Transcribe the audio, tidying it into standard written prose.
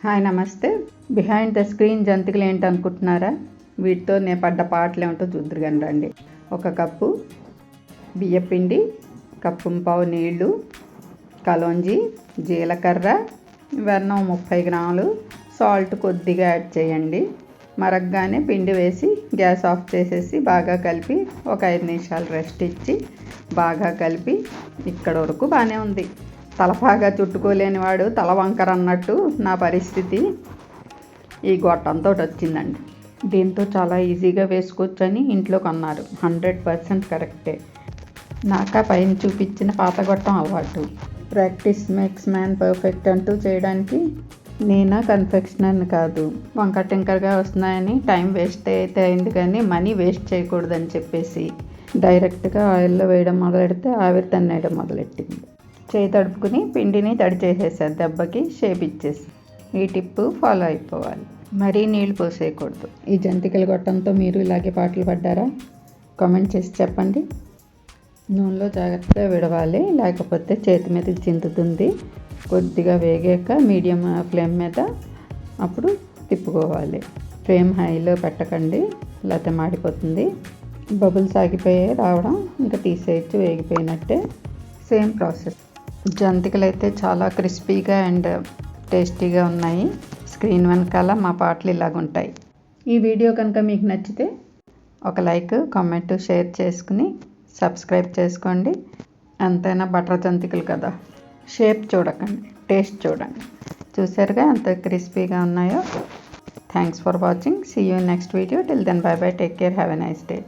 Hi నమస్తే. Behind the screen జంతికలు ఏంటనుకుంటున్నారా? వీటితో నేను పడ్డ పాటలు ఏమిటో చూద్దరు కానీ రండి. 1 కప్పు బియ్యపిండి, 1.5 కప్పు నీళ్ళు, కలోంజి, జీలకర్ర, వెన్నం 30 గ్రాములు, సాల్ట్ కొద్దిగా యాడ్ చేయండి. మరగ్గానే పిండి వేసి గ్యాస్ ఆఫ్ చేసేసి బాగా కలిపి ఒక 5 నిమిషాలు రెస్ట్ ఇచ్చి బాగా కలిపి ఇక్కడ వరకు బాగానే ఉంది. తలపాగా చుట్టుకోలేని వాడు తల వంకర అన్నట్టు నా పరిస్థితి ఈ గొట్టంతో వచ్చిందండి. దీంతో చాలా ఈజీగా వేసుకోవచ్చని ఇంట్లో కొన్నారు. 100% కరెక్టే. నాకా పైన చూపించిన పాత గొట్టం అలవాటు. ప్రాక్టీస్ మేక్స్ మ్యాన్ పర్ఫెక్ట్ అంటూ చేయడానికి నేనా కన్ఫెక్షనర్ కాదు. వంకర టింకరగా వస్తున్నాయని టైం వేస్ట్ అయితే అయింది కానీ మనీ వేస్ట్ చేయకూడదని చెప్పేసి డైరెక్ట్గా ఆయిల్లో వేయడం మొదలెడితే ఆవిరి తన్నేయడం మొదలెట్టింది. చేయి తడుపుకుని పిండిని తడి చేసేసారు. దెబ్బకి షేప్ ఇచ్చేసి ఈ టిప్పు ఫాలో అయిపోవాలి. మరీ నీళ్లు పోసేయకూడదు. ఈ జంతికల గొట్టంతో మీరు ఇలాగే పాటలు పడ్డారా? కామెంట్ చేసి చెప్పండి. నూనెలో జాగ్రత్తగా విడవాలి, లేకపోతే చేతి మీద చిందుతుంది. కొద్దిగా వేగాక మీడియం ఫ్లేమ్ మీద అప్పుడు తిప్పుకోవాలి. ఫ్లేమ్ హైలో పెట్టకండి, లేకపోతే మాడిపోతుంది. బబుల్స్ ఆగిపోయి రావడం ఇంకా తీసేయచ్చు, వేగిపోయినట్టే. Same process. జంతికలు అయితే చాలా క్రిస్పీగా అండ్ టేస్టీగా ఉన్నాయి. స్క్రీన్ వెనకాల మా పాటలు ఇలాగుంటాయి. ఈ వీడియో కనుక మీకు నచ్చితే ఒక లైక్, కామెంట్, షేర్ చేసుకుని సబ్స్క్రైబ్ చేసుకోండి. ఎంతైనా బటర్ జంతికలు కదా, షేప్ చూడకండి, టేస్ట్ చూడండి. చూసారుగా ఎంత క్రిస్పీగా ఉన్నాయో. Thanks for watching. See you next video. Till then bye bye. Take care. Have a nice day.